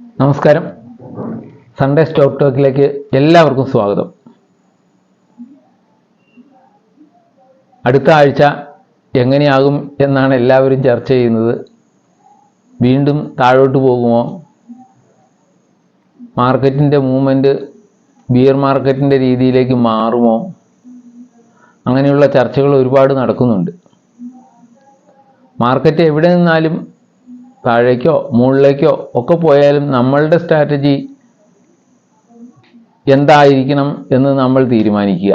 നമസ്കാരം. Sunday stock ടോക്കിലേക്ക് എല്ലാവർക്കും സ്വാഗതം. അടുത്ത ആഴ്ച എങ്ങനെയാകും എന്നാണ് എല്ലാവരും ചർച്ച ചെയ്യുന്നത്. വീണ്ടും താഴോട്ട് പോകുമോ? മാർക്കറ്റിൻ്റെ മൂവ്മെൻറ്റ് ബിയർ മാർക്കറ്റിൻ്റെ രീതിയിലേക്ക് മാറുമോ? അങ്ങനെയുള്ള ചർച്ചകൾ ഒരുപാട് നടക്കുന്നുണ്ട്. മാർക്കറ്റ് എവിടെ നിന്നാലും താഴേക്കോ മുകളിലേക്കോ ഒക്കെ പോയാലും നമ്മളുടെ സ്ട്രാറ്റജി എന്തായിരിക്കണം എന്ന് നമ്മൾ തീരുമാനിക്കുക.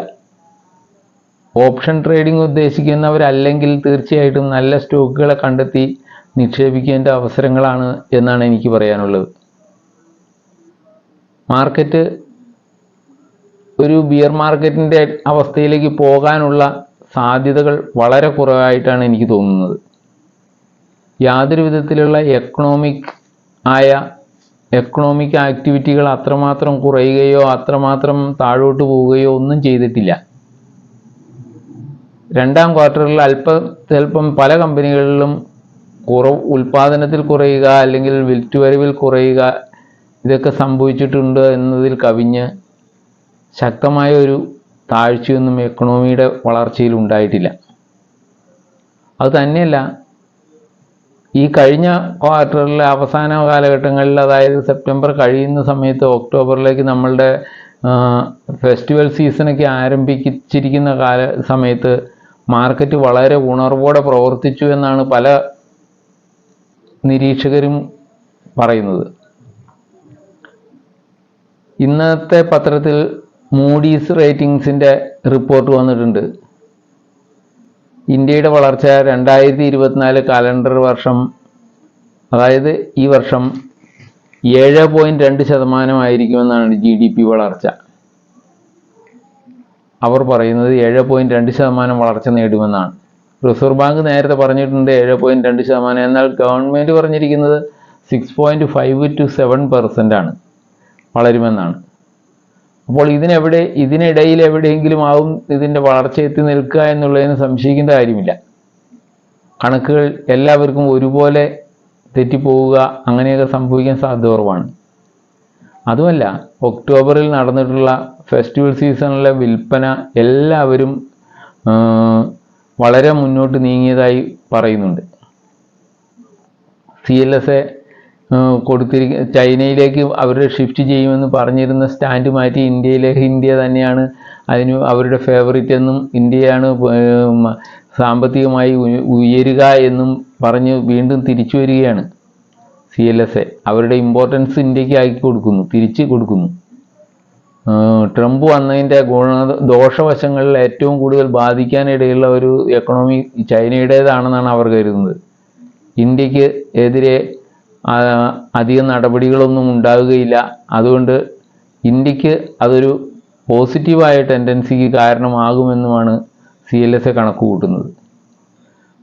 ഓപ്ഷൻ ട്രേഡിംഗ് ഉദ്ദേശിക്കുന്നവരല്ലെങ്കിൽ തീർച്ചയായിട്ടും നല്ല സ്റ്റോക്കുകളെ കണ്ടെത്തി നിക്ഷേപിക്കേണ്ട അവസരങ്ങളാണ് എന്നാണ് എനിക്ക് പറയാനുള്ളത്. മാർക്കറ്റ് ഒരു ബിയർ മാർക്കറ്റിൻ്റെ അവസ്ഥയിലേക്ക് പോകാനുള്ള സാധ്യതകൾ വളരെ കുറവായിട്ടാണ് എനിക്ക് തോന്നുന്നത്. യാതൊരു വിധത്തിലുള്ള എക്കണോമിക് ആക്ടിവിറ്റികൾ അത്രമാത്രം കുറയുകയോ അത്രമാത്രം താഴോട്ട് പോവുകയോ ഒന്നും ചെയ്തിട്ടില്ല. രണ്ടാം ക്വാർട്ടറിൽ സ്വല്പം പല കമ്പനികളിലും ഉൽപ്പാദനത്തിൽ കുറയുക അല്ലെങ്കിൽ വിറ്റുവരവിൽ കുറയുക ഇതൊക്കെ സംഭവിച്ചിട്ടുണ്ട് എന്നതിൽ കവിഞ്ഞ് ശക്തമായ ഒരു താഴ്ചയൊന്നും എക്കണോമിയുടെ വളർച്ചയിൽ ഉണ്ടായിട്ടില്ല. അത് തന്നെയല്ല, ഈ കഴിഞ്ഞ ക്വാർട്ടറിലെ അവസാന കാലഘട്ടങ്ങളിൽ, അതായത് സെപ്റ്റംബർ കഴിയുന്ന സമയത്ത് ഒക്ടോബറിലേക്ക് നമ്മളുടെ ഫെസ്റ്റിവൽ സീസണൊക്കെ ആരംഭിച്ചിരിക്കുന്ന സമയത്ത് മാർക്കറ്റ് വളരെ ഉണർവോടെ പ്രവർത്തിച്ചു എന്നാണ് പല നിരീക്ഷകരും പറയുന്നത്. ഇന്നത്തെ പത്രത്തിൽ മൂഡീസ് റേറ്റിംഗ്സിൻ്റെ റിപ്പോർട്ട് വന്നിട്ടുണ്ട്. ഇന്ത്യയുടെ വളർച്ച 2024 കാലണ്ടർ വർഷം, അതായത് ഈ വർഷം 7.2% ആയിരിക്കുമെന്നാണ് GDP വളർച്ച. അവർ പറയുന്നത് 7.2% വളർച്ച നേടുമെന്നാണ്. റിസർവ് ബാങ്ക് നേരത്തെ പറഞ്ഞിട്ടുണ്ട് 7.2%. എന്നാൽ ഗവൺമെൻറ് പറഞ്ഞിരിക്കുന്നത് 6.5 to 7% ആണ് വളരുമെന്നാണ്. അപ്പോൾ ഇതിനിടയിൽ എവിടെയെങ്കിലും ആവും ഇതിൻ്റെ വളർച്ച എത്തി നിൽക്കുക എന്നുള്ളതിന് സംശയിക്കേണ്ട കാര്യമില്ല. കണക്കുകൾ എല്ലാവർക്കും ഒരുപോലെ തെറ്റിപ്പോവുക, അങ്ങനെയൊക്കെ സംഭവിക്കാൻ സാധ്യത കുറവാണ്. അതുമല്ല, ഒക്ടോബറിൽ നടന്നിട്ടുള്ള ഫെസ്റ്റിവൽ സീസണിലെ വിൽപ്പന എല്ലാവരും വളരെ മുന്നോട്ട് നീങ്ങിയതായി പറയുന്നുണ്ട്. CLSA ചൈനയിലേക്ക് അവർ ഷിഫ്റ്റ് ചെയ്യുമെന്ന് പറഞ്ഞിരുന്ന സ്റ്റാൻഡ് മാറ്റി ഇന്ത്യ തന്നെയാണ് അതിന് അവരുടെ ഫേവറിറ്റ് എന്നും ഇന്ത്യയാണ് സാമ്പത്തികമായി ഉയരുക എന്നും പറഞ്ഞ് വീണ്ടും തിരിച്ചു വരികയാണ്. CLSA അവരുടെ ഇമ്പോർട്ടൻസ് ഇന്ത്യക്ക് തിരിച്ചു കൊടുക്കുന്നു. ട്രംപ് വന്നതിൻ്റെ ദോഷവശങ്ങളിൽ ഏറ്റവും കൂടുതൽ ബാധിക്കാനിടയുള്ള ഒരു എക്കണോമി ചൈനയുടേതാണെന്നാണ് അവർ കരുതുന്നത്. ഇന്ത്യക്ക് എതിരെ അധികം നടപടികളൊന്നും ഉണ്ടാവുകയില്ല. അതുകൊണ്ട് ഇന്ത്യക്ക് അതൊരു പോസിറ്റീവായ ടെൻഡൻസിക്ക് കാരണമാകുമെന്നുമാണ് CLSA കണക്ക് കൂട്ടുന്നത്.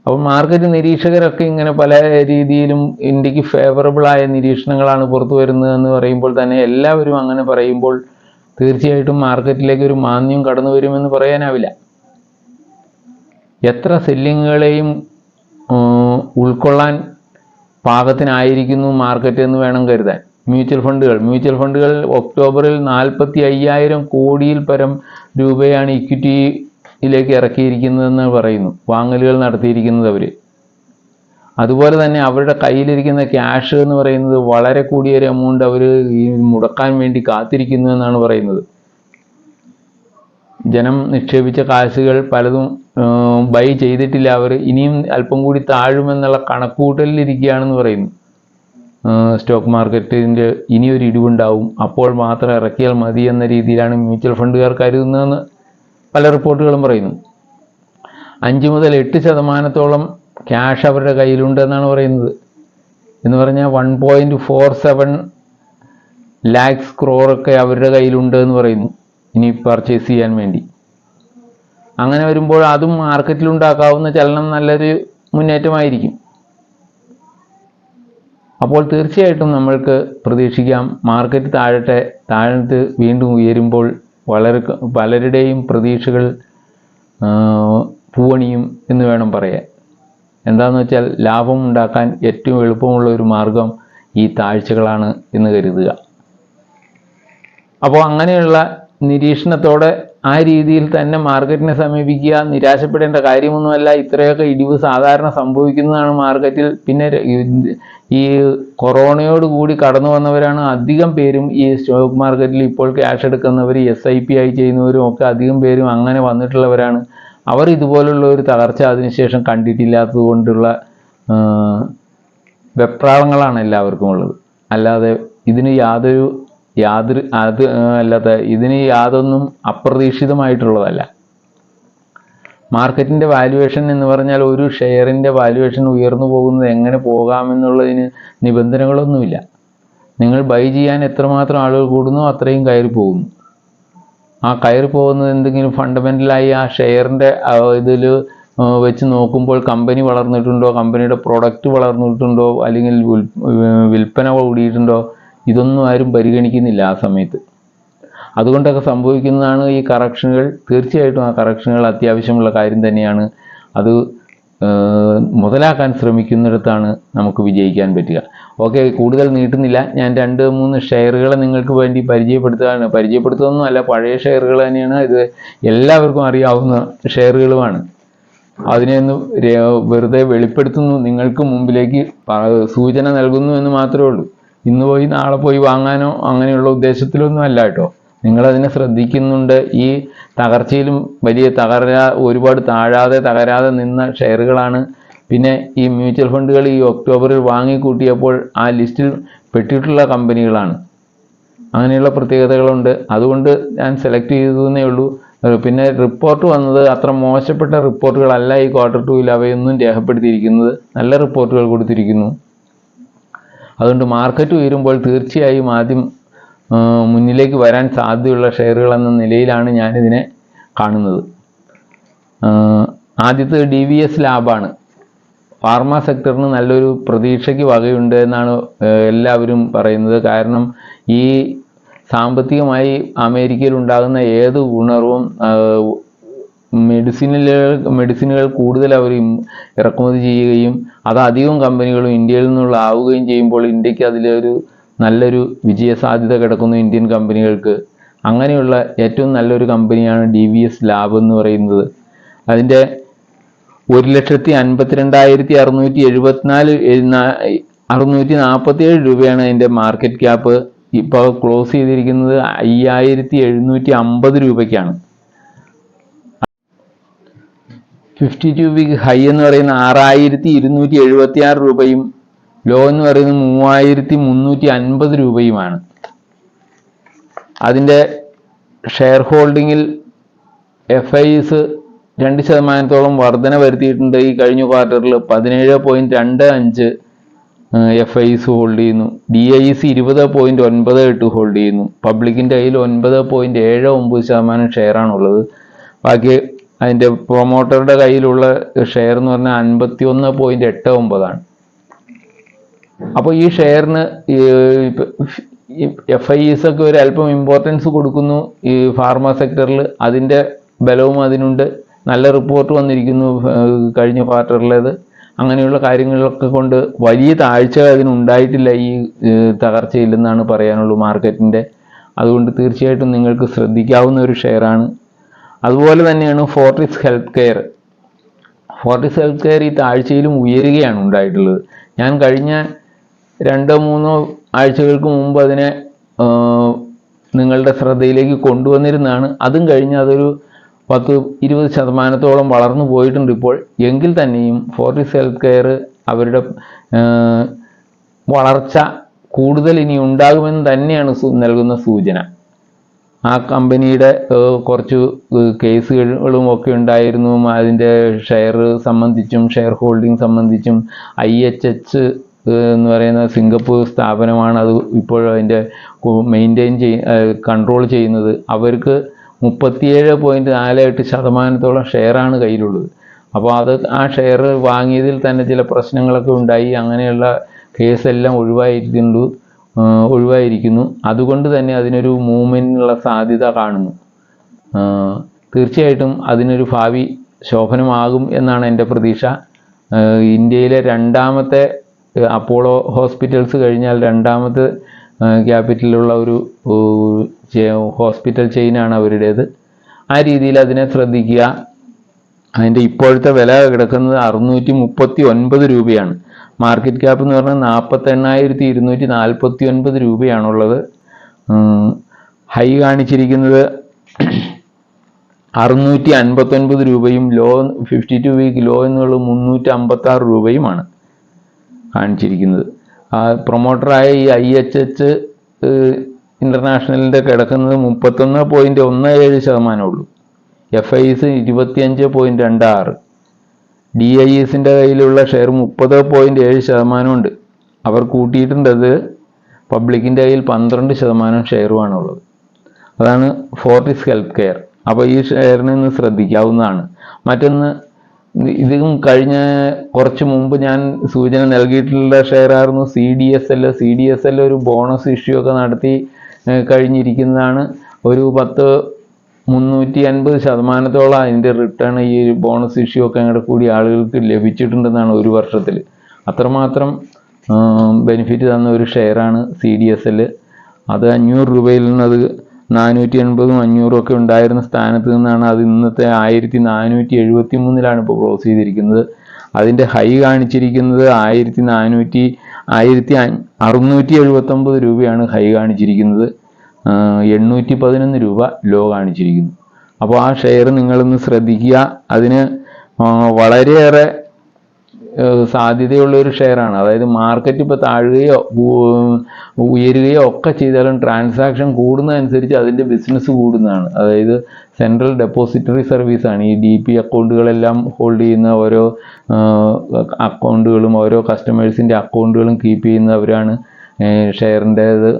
അപ്പോൾ മാർക്കറ്റ് നിരീക്ഷകരൊക്കെ ഇങ്ങനെ പല രീതിയിലും ഇന്ത്യക്ക് ഫേവറബിളായ നിരീക്ഷണങ്ങളാണ് പുറത്തു വരുന്നതെന്ന് പറയുമ്പോൾ തന്നെ എല്ലാവരും അങ്ങനെ പറയുമ്പോൾ തീർച്ചയായിട്ടും മാർക്കറ്റിലേക്ക് ഒരു മാന്ദ്യം കടന്നു വരുമെന്ന് പറയാനാവില്ല. എത്ര സെല്ലിങ്ങുകളെയും ഉൾക്കൊള്ളാൻ പാകത്തിനായിരിക്കുന്നു മാർക്കറ്റ് എന്ന് വേണം കരുതാൻ. മ്യൂച്വൽ ഫണ്ടുകൾ ഒക്ടോബറിൽ 45,000 കോടിയിൽ പരം രൂപയാണ് ഇക്വിറ്റിയിലേക്ക് ഇറക്കിയിരിക്കുന്നതെന്ന് പറയുന്നു, വാങ്ങലുകൾ നടത്തിയിരിക്കുന്നത് അവർ. അതുപോലെ തന്നെ അവരുടെ കയ്യിലിരിക്കുന്ന ക്യാഷ് എന്ന് പറയുന്നത് വളരെ കൂടിയൊരു എമൗണ്ട് അവർ മുടക്കാൻ വേണ്ടി കാത്തിരിക്കുന്നു എന്നാണ് പറയുന്നത്. ജനം നിക്ഷേപിച്ച കാശുകൾ പലതും ബൈ ചെയ്തിട്ടില്ല. അവർ ഇനിയും അല്പം കൂടി താഴുമെന്നുള്ള കണക്കുകൂട്ടലിരിക്കുകയാണെന്ന് പറയുന്നു. സ്റ്റോക്ക് മാർക്കറ്റിൻ്റെ ഇനിയൊരു ഇടിവുണ്ടാവും, അപ്പോൾ മാത്രം ഇറക്കിയാൽ മതി എന്ന രീതിയിലാണ് മ്യൂച്വൽ ഫണ്ടുകാർ കരുതുന്നതെന്ന് പല റിപ്പോർട്ടുകളും പറയുന്നു. 5 മുതൽ 8% ക്യാഷ് അവരുടെ കയ്യിലുണ്ടെന്നാണ് പറയുന്നത്. എന്ന് പറഞ്ഞാൽ 1.47 lakhs crore അവരുടെ കയ്യിലുണ്ട് എന്ന് പറയുന്നു ഇനി പർച്ചേസ് ചെയ്യാൻ വേണ്ടി. അങ്ങനെ വരുമ്പോൾ അതും മാർക്കറ്റിലുണ്ടാക്കാവുന്ന ചലനം നല്ലൊരു മുന്നേറ്റമായിരിക്കും. അപ്പോൾ തീർച്ചയായിട്ടും നമ്മൾക്ക് പ്രതീക്ഷിക്കാം മാർക്കറ്റ് താഴത്ത് വീണ്ടും ഉയരുമ്പോൾ പലരുടെയും പ്രതീക്ഷകൾ പൂവണിയും എന്ന് വേണം പറയാൻ. എന്താണെന്ന് വെച്ചാൽ ലാഭം ഉണ്ടാക്കാൻ ഏറ്റവും എളുപ്പമുള്ള ഒരു മാർഗം ഈ താഴ്ചകളാണ് എന്ന് കരുതുക. അപ്പോൾ അങ്ങനെയുള്ള നിരീക്ഷണത്തോടെ ആ രീതിയിൽ തന്നെ മാർക്കറ്റിനെ സമീപിക്കുക. നിരാശപ്പെടേണ്ട കാര്യമൊന്നുമല്ല. ഇത്രയൊക്കെ ഇടിവ് സാധാരണ സംഭവിക്കുന്നതാണ് മാർക്കറ്റിൽ. പിന്നെ ഈ കൊറോണയോട് കൂടി കടന്നു വന്നവരാണ് അധികം പേരും ഈ സ്റ്റോക്ക് മാർക്കറ്റിൽ ഇപ്പോൾ ക്യാഷ് എടുക്കുന്നവർ, SIP ആയി ചെയ്യുന്നവരും ഒക്കെ അധികം പേരും അങ്ങനെ വന്നിട്ടുള്ളവരാണ്. അവർ ഇതുപോലുള്ള ഒരു തകർച്ച അതിനുശേഷം കണ്ടിട്ടില്ലാത്തത് കൊണ്ടുള്ള വെപ്രാളങ്ങളാണ് എല്ലാവർക്കും ഉള്ളത്. അല്ലാതെ ഇതിന് ഇതിന് യാതൊന്നും അപ്രതീക്ഷിതമായിട്ടുള്ളതല്ല. മാർക്കറ്റിൻ്റെ വാല്യുവേഷൻ എന്ന് പറഞ്ഞാൽ ഒരു ഷെയറിൻ്റെ വാല്യുവേഷൻ ഉയർന്നു പോകുന്നത് എങ്ങനെ പോകാമെന്നുള്ളതിന് നിബന്ധനകളൊന്നുമില്ല. നിങ്ങൾ ബൈ ചെയ്യാൻ എത്രമാത്രം ആളുകൾ കൂടുന്നോ അത്രയും കയറി പോകുന്നു. ആ കയറി പോകുന്നത് എന്തെങ്കിലും ഫണ്ടമെൻ്റലായി ആ ഷെയറിൻ്റെ ഇതിൽ വെച്ച് നോക്കുമ്പോൾ കമ്പനി വളർന്നിട്ടുണ്ടോ, കമ്പനിയുടെ പ്രൊഡക്റ്റ് വളർന്നിട്ടുണ്ടോ, അല്ലെങ്കിൽ വിൽപ്പന കൂടിയിട്ടുണ്ടോ, ഇതൊന്നും ആരും പരിഗണിക്കുന്നില്ല ആ സമയത്ത്. അതുകൊണ്ടൊക്കെ സംഭവിക്കുന്നതാണ് ഈ കറക്ഷനുകൾ. തീർച്ചയായിട്ടും ആ കറക്ഷനുകൾ അത്യാവശ്യമുള്ള കാര്യം തന്നെയാണ്. അത് മുതലാക്കാൻ ശ്രമിക്കുന്നിടത്താണ് നമുക്ക് വിജയിക്കാൻ പറ്റുക. ഓക്കെ, കൂടുതൽ നീട്ടുന്നില്ല. ഞാൻ 2-3 ഷെയറുകളെ നിങ്ങൾക്ക് വേണ്ടി പരിചയപ്പെടുത്തുന്നൊന്നുമല്ല, പഴയ ഷെയറുകൾ തന്നെയാണ്. ഇത് എല്ലാവർക്കും അറിയാവുന്ന ഷെയറുകളുമാണ്. അതിനെയൊന്ന് വെറുതെ വെളിപ്പെടുത്തുന്നു, നിങ്ങൾക്ക് മുമ്പിലേക്ക് സൂചന നൽകുന്നു എന്ന് മാത്രമേ ഉള്ളൂ. ഇന്ന് പോയി നാളെ പോയി വാങ്ങാനോ അങ്ങനെയുള്ള ഉദ്ദേശത്തിലൊന്നും അല്ല കേട്ടോ. നിങ്ങളതിനെ ശ്രദ്ധിക്കുന്നുണ്ട്. ഈ തകർച്ചയിലും വലിയ ഒരുപാട് തകരാതെ നിന്ന ഷെയറുകളാണ്. പിന്നെ ഈ മ്യൂച്വൽ ഫണ്ടുകൾ ഈ ഒക്ടോബറിൽ വാങ്ങിക്കൂട്ടിയപ്പോൾ ആ ലിസ്റ്റിൽ പെട്ടിട്ടുള്ള കമ്പനികളാണ്. അങ്ങനെയുള്ള പ്രത്യേകതകളുണ്ട്. അതുകൊണ്ട് ഞാൻ സെലക്ട് ചെയ്തതേ ഉള്ളൂ. പിന്നെ റിപ്പോർട്ട് വന്നത് അത്ര മോശപ്പെട്ട റിപ്പോർട്ടുകളല്ല ഈ Q2 അവയൊന്നും രേഖപ്പെടുത്തിയിരിക്കുന്നത്. നല്ല റിപ്പോർട്ടുകൾ കൊടുത്തിരിക്കുന്നു. അതുകൊണ്ട് മാർക്കറ്റ് ഉയരുമ്പോൾ തീർച്ചയായും ആദ്യം മുന്നിലേക്ക് വരാൻ സാധ്യതയുള്ള ഷെയറുകൾ എന്ന നിലയിലാണ് ഞാനിതിനെ കാണുന്നത്. ആദ്യത്തെ DVS ലാബാണ്. ഫാർമ സെക്ടറിന് നല്ലൊരു പ്രതീക്ഷയ്ക്ക് വകയുണ്ട് എന്നാണ് എല്ലാവരും പറയുന്നത്. കാരണം ഈ സാമ്പത്തികമായി അമേരിക്കയിൽ ഉണ്ടാകുന്ന ഏത് ഉണർവും മെഡിസിനുകൾ കൂടുതൽ അവർ ഇറക്കുമതി ചെയ്യുകയും അത് അധികം കമ്പനികളും ഇന്ത്യയിൽ നിന്നുള്ള ആവുകയും ചെയ്യുമ്പോൾ ഇന്ത്യക്ക് അതിലൊരു നല്ലൊരു വിജയസാധ്യത കിടക്കുന്നു ഇന്ത്യൻ കമ്പനികൾക്ക്. അങ്ങനെയുള്ള ഏറ്റവും നല്ലൊരു കമ്പനിയാണ് DVS ലാബ് എന്ന് പറയുന്നത്. അതിൻ്റെ 1,52,647 രൂപയാണ് അതിൻ്റെ മാർക്കറ്റ് ക്യാപ്പ്. ഇപ്പോൾ ക്ലോസ് ചെയ്തിരിക്കുന്നത് 5,750 രൂപയ്ക്കാണ്. 52 വീക്ക് ഹൈ എന്ന് പറയുന്ന 6,276 രൂപയും ലോ എന്ന് പറയുന്നത് 3,350 രൂപയുമാണ്. അതിൻ്റെ ഷെയർ ഹോൾഡിങ്ങിൽ FIs 2% വർധന വരുത്തിയിട്ടുണ്ട്. ഈ കഴിഞ്ഞ ക്വാർട്ടറിൽ 17.25 FIs ഹോൾഡ് ചെയ്യുന്നു. DIs 20.98 ഹോൾഡ് ചെയ്യുന്നു. പബ്ലിക്കിൻ്റെ കയ്യിൽ 9.79% ഷെയറാണുള്ളത്. ബാക്കി അതിൻ്റെ പ്രൊമോട്ടറുടെ കയ്യിലുള്ള ഷെയർ എന്ന് പറഞ്ഞാൽ 51.89 അപ്പോൾ ഈ ഷെയറിന് FIs ഒക്കെ ഒരു അല്പം ഇമ്പോർട്ടൻസ് കൊടുക്കുന്നു ഈ ഫാർമ സെക്ടറിൽ. അതിൻ്റെ ബലവും അതിനുണ്ട്. നല്ല റിപ്പോർട്ട് വന്നിരിക്കുന്നു കഴിഞ്ഞ ക്വാർട്ടറിലേത്. അങ്ങനെയുള്ള കാര്യങ്ങളൊക്കെ കൊണ്ട് വലിയ താഴ്ച അതിനുണ്ടായിട്ടില്ല ഈ തകർച്ചയില്ലെന്നാണ് പറയാനുള്ളൂ മാർക്കറ്റിൻ്റെ. അതുകൊണ്ട് തീർച്ചയായിട്ടും നിങ്ങൾക്ക് ശ്രദ്ധിക്കാവുന്ന ഒരു ഷെയറാണ്. അതുപോലെ തന്നെയാണ് Fortis health care. Fortis health care ഈ താഴ്ചയിലും ഉയരുകയാണ് ഉണ്ടായിട്ടുള്ളത്. ഞാൻ കഴിഞ്ഞ 2-3 ആഴ്ചകൾക്ക് മുമ്പ് അതിനെ നിങ്ങളുടെ ശ്രദ്ധയിലേക്ക് കൊണ്ടുവന്നിരുന്നതാണ്. അതും കഴിഞ്ഞ് അതൊരു 10-20% വളർന്നു പോയിട്ടുണ്ട് ഇപ്പോൾ. എങ്കിൽ തന്നെയും ഫോർട്ടിസ് ഹെൽത്ത് കെയർ അവരുടെ വളർച്ച കൂടുതൽ ഇനി ഉണ്ടാകുമെന്ന് തന്നെയാണ് നൽകുന്ന സൂചന. ആ കമ്പനിയുടെ കുറച്ച് കേസുകളും ഒക്കെ ഉണ്ടായിരുന്നു. അതിൻ്റെ ഷെയർ സംബന്ധിച്ചും ഷെയർ ഹോൾഡിംഗ് സംബന്ധിച്ചും IHH എന്ന് പറയുന്ന സിംഗപ്പൂർ സ്ഥാപനമാണ് അത് ഇപ്പോൾ അതിൻ്റെ കൺട്രോൾ ചെയ്യുന്നത്. അവർക്ക് 37.48% ഷെയറാണ് കയ്യിലുള്ളത്. അപ്പോൾ ആ ഷെയർ വാങ്ങിയതിൽ തന്നെ ചില പ്രശ്നങ്ങളൊക്കെ ഉണ്ടായി. അങ്ങനെയുള്ള കേസെല്ലാം ഒഴിവായിരിക്കുന്നു. അതുകൊണ്ട് തന്നെ അതിനൊരു മൂവ്മെൻറ്റിനുള്ള സാധ്യത കാണുന്നു. തീർച്ചയായിട്ടും അതിനൊരു ഭാവി ശോഭനമാകും എന്നാണ് എൻ്റെ പ്രതീക്ഷ. ഇന്ത്യയിലെ 2ാമത്തെ അപ്പോളോ ഹോസ്പിറ്റൽസ് കഴിഞ്ഞാൽ രണ്ടാമത് ക്യാപിറ്റലുള്ള ഒരു ഹോസ്പിറ്റൽ ചെയിനാണ് അവരുടേത്. ആ രീതിയിൽ അതിനെ ശ്രദ്ധിക്കുക. അതിൻ്റെ ഇപ്പോഴത്തെ വില കിടക്കുന്നത് 639 രൂപയാണ്. മാർക്കറ്റ് ക്യാപ്പ് എന്ന് പറഞ്ഞാൽ 48,249 രൂപയാണുള്ളത്. ഹൈ കാണിച്ചിരിക്കുന്നത് 659 രൂപയും ലോ 52 വീക്ക് ലോ എന്നുള്ള 356 രൂപയുമാണ് കാണിച്ചിരിക്കുന്നത്. പ്രൊമോട്ടറായ ഈ IHH ഇൻ്റർനാഷണലിൻ്റെ കിടക്കുന്നത് 31.17% ഉള്ളൂ. FIS 25.26. DISൻ്റെ കയ്യിലുള്ള ഷെയർ 30.7% ഉണ്ട്. അവർ കൂട്ടിയിട്ടുണ്ടത് പബ്ലിക്കിൻ്റെ കയ്യിൽ 12% ഷെയറുമാണുള്ളത്. അതാണ് ഫോർട്ടിസ് ഹെൽത്ത് കെയർ. അപ്പോൾ ഈ ഷെയറിനെ ഒന്ന് ശ്രദ്ധിക്കാവുന്നതാണ്. മറ്റൊന്ന്, ഇതും കഴിഞ്ഞ കുറച്ച് മുമ്പ് ഞാൻ സൂചന നൽകിയിട്ടുള്ള ഷെയറായിരുന്നു CDSL. CDSL ഒരു ബോണസ് ഇഷ്യൂ ഒക്കെ നടത്തി കഴിഞ്ഞിരിക്കുന്നതാണ്. ഒരു 350% അതിൻ്റെ റിട്ടേൺ ഈ ബോണസ് ഇഷ്യൂ ഒക്കെ അങ്ങോട്ട് കൂടി ആളുകൾക്ക് ലഭിച്ചിട്ടുണ്ടെന്നാണ് ഒരു വർഷത്തിൽ. അത്രമാത്രം ബെനിഫിറ്റ് തന്ന ഒരു ഷെയറാണ് CDSL. അത് 500 രൂപയിൽ നിന്ന് അത് 480 500 ഒക്കെ ഉണ്ടായിരുന്ന സ്ഥാനത്ത് നിന്നാണ് അത് ഇന്നത്തെ 1473 ഇപ്പോൾ ക്ലോസ് ചെയ്തിരിക്കുന്നത്. അതിൻ്റെ ഹൈ കാണിച്ചിരിക്കുന്നത് 1679 രൂപയാണ് ഹൈ കാണിച്ചിരിക്കുന്നത്. 811 രൂപ ലോ കാണിച്ചിരിക്കുന്നു. അപ്പോൾ ആ ഷെയർ നിങ്ങളൊന്ന് ശ്രദ്ധിക്കുക. അതിന് വളരെയേറെ സാധ്യതയുള്ള ഒരു ഷെയറാണ്. അതായത് മാർക്കറ്റ് ഇപ്പോൾ താഴുകയോ ഉയരുകയോ ഒക്കെ ചെയ്താലും ട്രാൻസാക്ഷൻ കൂടുന്നതനുസരിച്ച് അതിൻ്റെ ബിസിനസ് കൂടുന്നതാണ്. അതായത് സെൻട്രൽ ഡെപ്പോസിറ്ററി സർവീസാണ്. ഈ DP അക്കൗണ്ടുകളെല്ലാം ഹോൾഡ് ചെയ്യുന്ന ഓരോ അക്കൗണ്ടുകളും ഓരോ കസ്റ്റമേഴ്സിൻ്റെ അക്കൗണ്ടുകളും കീപ്പ് ചെയ്യുന്നവരാണ്. ഷെയറിൻ്റേത്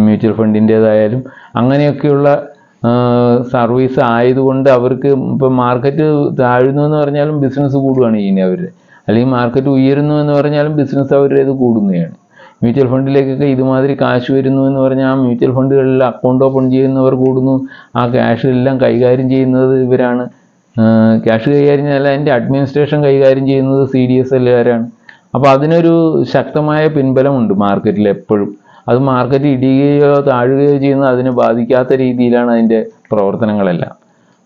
മ്യൂച്വൽ ഫണ്ടിൻ്റേതായാലും അങ്ങനെയൊക്കെയുള്ള സർവീസ് ആയതുകൊണ്ട് അവർക്ക് ഇപ്പം മാർക്കറ്റ് താഴുന്നു എന്ന് പറഞ്ഞാലും ബിസിനസ് കൂടുകയാണ് ചെയ്യുന്നത് അവർ. അല്ലെങ്കിൽ മാർക്കറ്റ് ഉയരുന്നു എന്ന് പറഞ്ഞാലും ബിസിനസ് അവരുടേത് കൂടുന്നതാണ്. മ്യൂച്വൽ ഫണ്ടിലേക്കൊക്കെ ഇതുമാതിരി കാശ് വരുന്നു എന്ന് പറഞ്ഞാൽ ആ മ്യൂച്വൽ ഫണ്ടുകളിൽ അക്കൗണ്ട് ഓപ്പൺ ചെയ്യുന്നവർ കൂടുന്നു. ആ ക്യാഷ് എല്ലാം കൈകാര്യം ചെയ്യുന്നത് ഇവരാണ്. ക്യാഷ് കൈകാര്യം ചെയ്താൽ അതിൻ്റെ അഡ്മിനിസ്ട്രേഷൻ കൈകാര്യം ചെയ്യുന്നത് CDSLകാരാണ്. അപ്പോൾ അതിനൊരു ശക്തമായ പിൻബലമുണ്ട് മാർക്കറ്റിൽ എപ്പോഴും. അത് മാർക്കറ്റ് ഇടിയുകയോ താഴുകയോ ചെയ്യുന്നത് അതിനെ ബാധിക്കാത്ത രീതിയിലാണ് അതിൻ്റെ പ്രവർത്തനങ്ങളെല്ലാം.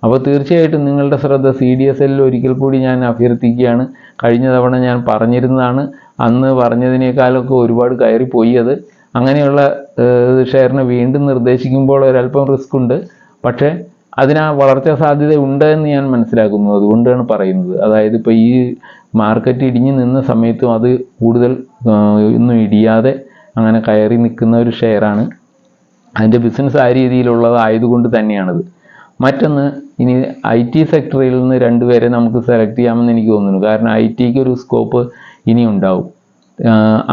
അപ്പോൾ തീർച്ചയായിട്ടും നിങ്ങളുടെ ശ്രദ്ധ CDSL ഒരിക്കൽ കൂടി ഞാൻ അഭ്യർത്ഥിക്കുകയാണ്. കഴിഞ്ഞ തവണ ഞാൻ പറഞ്ഞിരുന്നതാണ്. അന്ന് പറഞ്ഞതിനേക്കാളൊക്കെ ഒരുപാട് കയറിപ്പോയി അത്. അങ്ങനെയുള്ള ഷെയറിനെ വീണ്ടും നിർദ്ദേശിക്കുമ്പോൾ ഒരല്പം റിസ്ക് ഉണ്ട്. പക്ഷേ അതിന് വളർച്ചാ സാധ്യത ഉണ്ട് എന്ന് ഞാൻ മനസ്സിലാക്കുന്നു. അതുകൊണ്ടാണ് പറയുന്നത്. അതായത് ഇപ്പോൾ ഈ മാർക്കറ്റ് ഇടിഞ്ഞു നിന്ന സമയത്തും അത് കൂടുതൽ ഒന്നും ഇടിയാതെ അങ്ങനെ കയറി നിൽക്കുന്ന ഒരു ഷെയറാണ്. അതിൻ്റെ ബിസിനസ് ആ രീതിയിലുള്ളതായതുകൊണ്ട് തന്നെയാണത്. മറ്റൊന്ന്, ഇനി IT സെക്ടറിൽ നിന്ന് 2 പേരെ നമുക്ക് സെലക്ട് ചെയ്യാമെന്ന് എനിക്ക് തോന്നുന്നു. കാരണം ITക്ക് ഒരു സ്കോപ്പ് ഇനി ഉണ്ടാവും.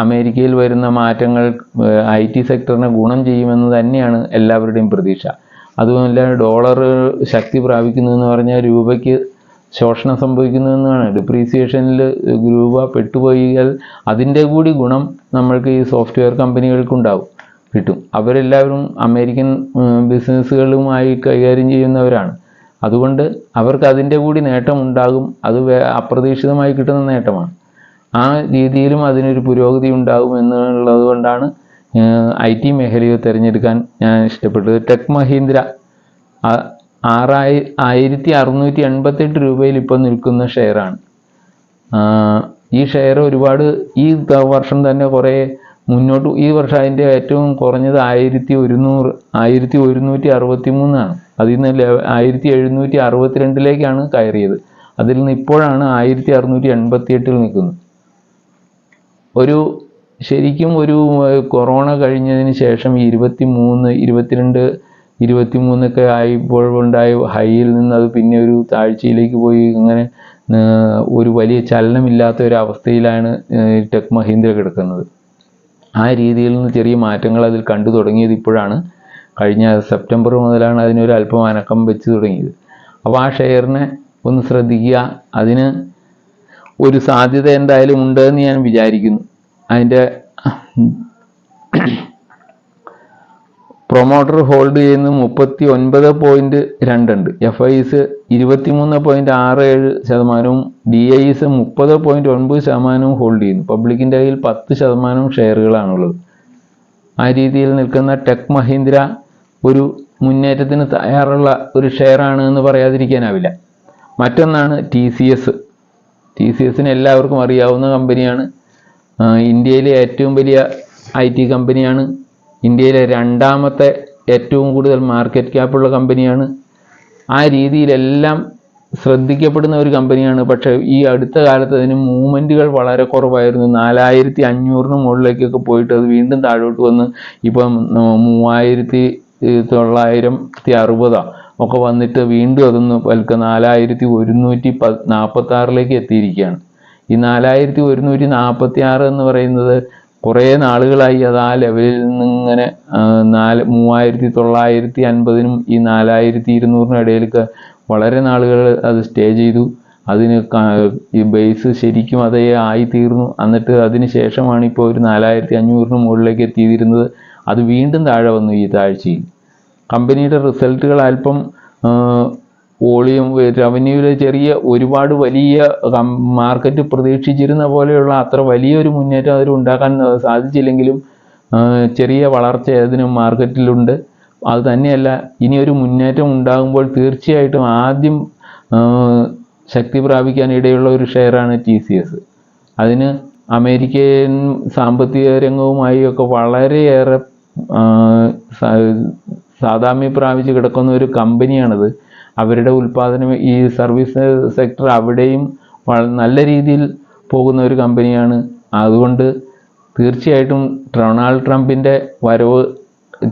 അമേരിക്കയിൽ വരുന്ന മാറ്റങ്ങൾ IT സെക്ടറിനെ ഗുണം ചെയ്യുമെന്ന് തന്നെയാണ് എല്ലാവരുടെയും പ്രതീക്ഷ. അതുമല്ല, ഡോളർ ശക്തി പ്രാപിക്കുന്നതെന്ന് പറഞ്ഞാൽ രൂപയ്ക്ക് ശോഷണം സംഭവിക്കുന്നതെന്നാണ്. ഡിപ്രീസിയേഷനിൽ രൂപ പെട്ടുപോയാൽ അതിൻ്റെ കൂടി ഗുണം നമ്മൾക്ക് ഈ സോഫ്റ്റ്വെയർ കമ്പനികൾക്കുണ്ടാവും, കിട്ടും. അവരെല്ലാവരും അമേരിക്കൻ ബിസിനസ്സുകളുമായി കൈകാര്യം ചെയ്യുന്നവരാണ്. അതുകൊണ്ട് അവർക്ക് അതിൻ്റെ കൂടി നേട്ടമുണ്ടാകും. അത് അപ്രതീക്ഷിതമായി കിട്ടുന്ന നേട്ടമാണ്. ആ രീതിയിലും അതിനൊരു പുരോഗതി ഉണ്ടാകും എന്നുള്ളത് കൊണ്ടാണ് IT മേഖലയെ തിരഞ്ഞെടുക്കാൻ ഞാൻ ഇഷ്ടപ്പെട്ടത്. ടെക് മഹീന്ദ്ര 1688 രൂപയിൽ ഇപ്പോൾ നിൽക്കുന്ന ഷെയറാണ്. ഈ ഷെയർ ഒരുപാട് ഈ വർഷം തന്നെ കുറേ മുന്നോട്ട്, ഈ വർഷം അതിൻ്റെ ഏറ്റവും കുറഞ്ഞത് 1163 അതിൽ നിന്ന് 1762 കയറിയത്. അതിൽ നിന്ന് ഇപ്പോഴാണ് 1688 നിൽക്കുന്നത്. ശരിക്കും ഒരു കൊറോണ കഴിഞ്ഞതിന് ശേഷം 23 ആയപ്പോഴുണ്ടായ ഹൈയിൽ നിന്ന് അത് പിന്നെ ഒരു താഴ്ചയിലേക്ക് പോയി. അങ്ങനെ ഒരു വലിയ ചലനമില്ലാത്ത ഒരു അവസ്ഥയിലാണ് ടെക് മഹീന്ദ്ര കിടക്കുന്നത്. ആ രീതിയിൽ നിന്ന് ചെറിയ മാറ്റങ്ങൾ അതിൽ കണ്ടു തുടങ്ങിയത് ഇപ്പോഴാണ്. കഴിഞ്ഞ സെപ്റ്റംബർ മുതലാണ് അതിനൊരു അല്പം അനക്കം വെച്ച് തുടങ്ങിയത്. അപ്പോൾ ആ ഷെയറിനെ ഒന്ന് ശ്രദ്ധിക്കുക. അതിന് ഒരു സാധ്യത എന്തായാലും ഉണ്ടെന്ന് ഞാൻ വിചാരിക്കുന്നു. അതിൻ്റെ പ്രൊമോട്ടർ ഹോൾഡ് ചെയ്യുന്നത് 39.2 ഉണ്ട്. FIs 23.67%, DIs 30.9% ഹോൾഡ് ചെയ്യുന്നു. പബ്ലിക്കിൻ്റെ കയ്യിൽ 10% ഷെയറുകളാണുള്ളത്. ആ രീതിയിൽ നിൽക്കുന്ന ടെക് മഹീന്ദ്ര ഒരു മുന്നേറ്റത്തിന് തയ്യാറുള്ള ഒരു ഷെയറാണ് എന്ന് പറയാതിരിക്കാനാവില്ല. മറ്റൊന്നാണ് TCS. TCSന് എല്ലാവർക്കും അറിയാവുന്ന കമ്പനിയാണ്. ഇന്ത്യയിലെ ഏറ്റവും വലിയ IT കമ്പനിയാണ്. ഇന്ത്യയിലെ രണ്ടാമത്തെ ഏറ്റവും കൂടുതൽ മാർക്കറ്റ് ക്യാപ്പുള്ള കമ്പനിയാണ്. ആ രീതിയിലെല്ലാം ശ്രദ്ധിക്കപ്പെടുന്ന ഒരു കമ്പനിയാണ്. പക്ഷേ ഈ അടുത്ത കാലത്ത് അതിന് മൂവ്മെൻറ്റുകൾ വളരെ കുറവായിരുന്നു. 4500 മുകളിലേക്കൊക്കെ പോയിട്ട് അത് വീണ്ടും താഴോട്ട് വന്ന് ഇപ്പം 3960 ഒക്കെ വന്നിട്ട് വീണ്ടും അതൊന്ന് പതുക്കെ 4146 എത്തിയിരിക്കുകയാണ്. ഈ 4146 എന്ന് പറയുന്നത് കുറേ നാളുകളായി അത് ആ ലെവലിൽ നിന്നിങ്ങനെ 3950-നും ഈ 4200-നും ഇടയിലൊക്കെ വളരെ നാളുകൾ അത് സ്റ്റേ ചെയ്തു. അതിന് ഈ ബേസ് ശരിക്കും അതേ ആയിത്തീർന്നു. എന്നിട്ട് അതിന് ശേഷമാണ് ഇപ്പോൾ ഒരു 4500-ന് മുകളിലേക്ക് എത്തിയിരുന്നത്. അത് വീണ്ടും താഴെ വന്നു ഈ താഴ്ചയിൽ. കമ്പനിയുടെ റിസൾട്ടുകൾ അല്പം വോളിയം റവന്യൂവിലെ ചെറിയ ഒരുപാട് വലിയ മാർക്കറ്റ് പ്രതീക്ഷിച്ചിരുന്ന പോലെയുള്ള അത്ര വലിയൊരു മുന്നേറ്റം അതിൽ ഉണ്ടാക്കാൻ സാധിച്ചില്ലെങ്കിലും ചെറിയ വളർച്ച അതിന് മാർക്കറ്റിലുണ്ട്. അത് തന്നെയല്ല, ഇനിയൊരു മുന്നേറ്റം ഉണ്ടാകുമ്പോൾ തീർച്ചയായിട്ടും ആദ്യം ശക്തി പ്രാപിക്കാൻ ഇടയുള്ള ഒരു ഷെയറാണ് TCS. അതിന് അമേരിക്കൻ സാമ്പത്തിക രംഗവുമായി ഒക്കെ വളരെയേറെ സാധാമ്യം പ്രാപിച്ച് കിടക്കുന്ന ഒരു കമ്പനിയാണത്. അവരുടെ ഉൽപ്പാദനം ഈ സർവീസ് സെക്ടർ അവിടെയും നല്ല രീതിയിൽ പോകുന്ന ഒരു കമ്പനിയാണ്. അതുകൊണ്ട് തീർച്ചയായിട്ടും ഡൊണാൾഡ് ട്രംപിൻ്റെ വരവ്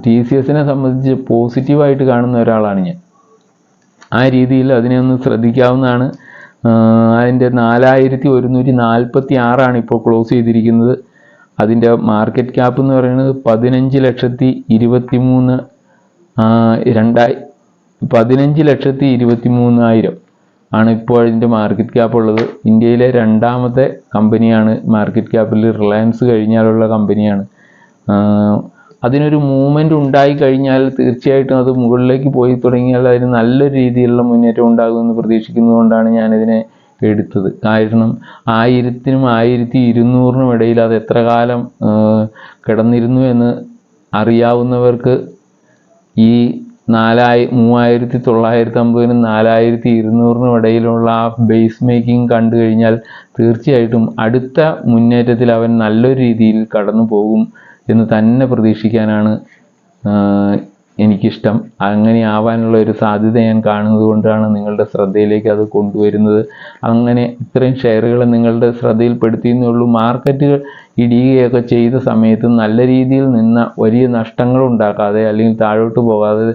TCSനെ സംബന്ധിച്ച് പോസിറ്റീവായിട്ട് കാണുന്ന ഒരാളാണ് ഞാൻ. ആ രീതിയിൽ അതിനെ ഒന്ന് ശ്രദ്ധിക്കാവുന്നതാണ്. അതിൻ്റെ 4146 ഇപ്പോൾ ക്ലോസ് ചെയ്തിരിക്കുന്നത്. അതിൻ്റെ മാർക്കറ്റ് ക്യാപ്പ് എന്ന് പറയുന്നത് 15,23,000 ആണ് ഇപ്പോൾ അതിൻ്റെ മാർക്കറ്റ് ക്യാപ്പ് ഉള്ളത്. ഇന്ത്യയിലെ രണ്ടാമത്തെ കമ്പനിയാണ് മാർക്കറ്റ് ക്യാപ്പിൽ. റിലയൻസ് കഴിഞ്ഞാലുള്ള കമ്പനിയാണ്. അതിനൊരു മൂവ്മെൻറ്റ് ഉണ്ടായി കഴിഞ്ഞാൽ തീർച്ചയായിട്ടും അത് മുകളിലേക്ക് പോയി തുടങ്ങിയാൽ അതിന് നല്ലൊരു രീതിയിലുള്ള മുന്നേറ്റം ഉണ്ടാകുമെന്ന് പ്രതീക്ഷിക്കുന്നതുകൊണ്ടാണ് ഞാനിതിനെ എടുത്തത്. കാരണം 1000-നും 1200-നും ഇടയിൽ അത് എത്ര കാലം കിടന്നിരുന്നു എന്ന് അറിയാവുന്നവർക്ക് ഈ 3950-നും 4200-നും ഇടയിലുള്ള ആ ബേസ് മേക്കിംഗ് കണ്ടു കഴിഞ്ഞാൽ തീർച്ചയായിട്ടും അടുത്ത മുന്നേറ്റത്തിൽ അവൻ നല്ലൊരു രീതിയിൽ കടന്നു പോകും എന്ന് തന്നെ പ്രതീക്ഷിക്കാനാണ് എനിക്കിഷ്ടം. അങ്ങനെ ആവാനുള്ള ഒരു സാധ്യത ഞാൻ കാണുന്നത് കൊണ്ടാണ് നിങ്ങളുടെ ശ്രദ്ധയിലേക്ക് അത് കൊണ്ടുവരുന്നത്. അങ്ങനെ ഇത്രയും ഷെയറുകൾ നിങ്ങളുടെ ശ്രദ്ധയിൽപ്പെടുത്തിയെന്നേ ഉള്ളൂ. മാർക്കറ്റുകൾ ഇടിയുകയൊക്കെ ചെയ്ത സമയത്ത് നല്ല രീതിയിൽ നിന്ന വലിയ നഷ്ടങ്ങൾ ഉണ്ടാക്കാതെ അല്ലെങ്കിൽ താഴോട്ട് പോകാതെ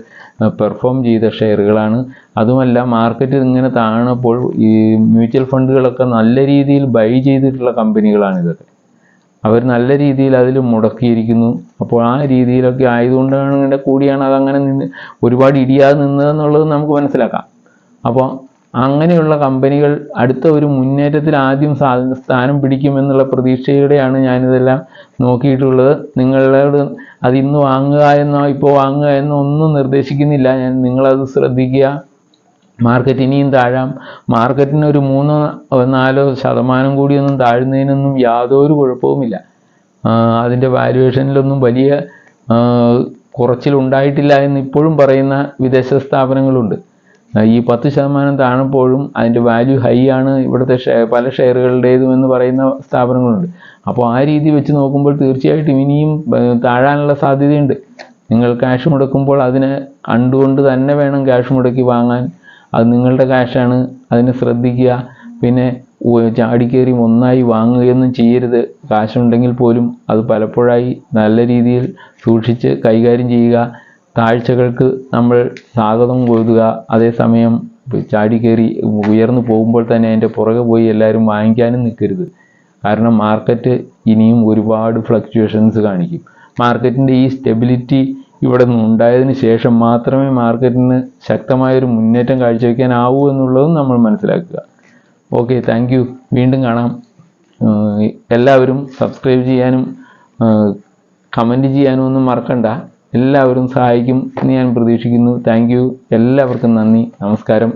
പെർഫോം ചെയ്ത ഷെയറുകളാണ്. അതുമല്ല, മാർക്കറ്റ് ഇങ്ങനെ താണപ്പോൾ ഈ മ്യൂച്വൽ ഫണ്ടുകളൊക്കെ നല്ല രീതിയിൽ ബൈ ചെയ്തിട്ടുള്ള കമ്പനികളാണിതൊക്കെ. അവർ നല്ല രീതിയിൽ അതിൽ മുടക്കിയിരിക്കുന്നു. അപ്പോൾ ആ രീതിയിലൊക്കെ ആയതുകൊണ്ടാണ് കൂടിയാണ് അതങ്ങനെ ഒരുപാട് ഇടിയാതെ നിന്നതെന്നുള്ളത് നമുക്ക് മനസ്സിലാക്കാം. അപ്പോൾ അങ്ങനെയുള്ള കമ്പനികൾ അടുത്ത ഒരു മുന്നേറ്റത്തിൽ ആദ്യം സ്ഥാനം പിടിക്കുമെന്നുള്ള പ്രതീക്ഷയോടെയാണ് ഞാനിതെല്ലാം നോക്കിയിട്ടുള്ളത്. നിങ്ങളോട് അത് ഇന്ന് വാങ്ങുക എന്നോ ഇപ്പോൾ വാങ്ങുക എന്നോ ഒന്നും നിർദ്ദേശിക്കുന്നില്ല ഞാൻ. നിങ്ങളത് ശ്രദ്ധിക്കുക. മാർക്കറ്റ് ഇനിയും താഴാം. മാർക്കറ്റിന് ഒരു 3-4% കൂടിയൊന്നും താഴുന്നതിനൊന്നും യാതൊരു കുഴപ്പവുമില്ല. അതിൻ്റെ വാല്യുവേഷനിലൊന്നും വലിയ കുറച്ചിലുണ്ടായിട്ടില്ല എന്ന് ഇപ്പോഴും പറയുന്ന വിദേശ സ്ഥാപനങ്ങളുണ്ട്. ഈ 10% താഴുമ്പോഴും അതിൻ്റെ വാല്യൂ ഹൈ ആണ് ഇവിടുത്തെ പല ഷെയറുകളുടേതും എന്ന് പറയുന്ന സ്ഥാപനങ്ങളുണ്ട്. അപ്പോൾ ആ രീതി വെച്ച് നോക്കുമ്പോൾ തീർച്ചയായിട്ടും ഇനിയും താഴാനുള്ള സാധ്യതയുണ്ട്. നിങ്ങൾ ക്യാഷ് മുടക്കുമ്പോൾ അതിനെ കണ്ടുകൊണ്ട് തന്നെ വേണം ക്യാഷ് മുടക്കി വാങ്ങാൻ. അത് നിങ്ങളുടെ ക്യാഷാണ്, അതിനെ ശ്രദ്ധിക്കുക. പിന്നെ ചാടിക്കയറി ഒന്നായി വാങ്ങുകയൊന്നും ചെയ്യരുത്. കാശുണ്ടെങ്കിൽ പോലും അത് പലപ്പോഴായി നല്ല രീതിയിൽ സൂക്ഷിച്ച് കൈകാര്യം ചെയ്യുക. താഴ്ചകൾക്ക് നമ്മൾ സ്വാഗതം കൊടുക്കുക. അതേസമയം ചാടിക്കയറി ഉയർന്നു പോകുമ്പോൾ തന്നെ അതിൻ്റെ പുറകെ പോയി എല്ലാവരും വാങ്ങിക്കാനും നിൽക്കരുത്. കാരണം മാർക്കറ്റ് ഇനിയും ഒരുപാട് ഫ്ലക്ച്വേഷൻസ് കാണിക്കും. മാർക്കറ്റിൻ്റെ ഈ സ്റ്റെബിലിറ്റി ഇവിടെ ഉണ്ടായതിന് ശേഷം മാത്രമേ മാർക്കറ്റിന് ശക്തമായൊരു മുന്നേറ്റം കാഴ്ചവെക്കാനാവൂ എന്നുള്ളതും നമ്മൾ മനസ്സിലാക്കുക. Okay, thank you. വീണ്ടും കാണാം. എല്ലാവരും സബ്സ്ക്രൈബ് ചെയ്യാനും കമൻറ്റ് ചെയ്യാനും ഒന്നും മറക്കണ്ട. എല്ലാവരും സഹായിക്കും എന്ന് ഞാൻ പ്രതീക്ഷിക്കുന്നു. Thank you. എല്ലാവർക്കും നന്ദി. നമസ്കാരം.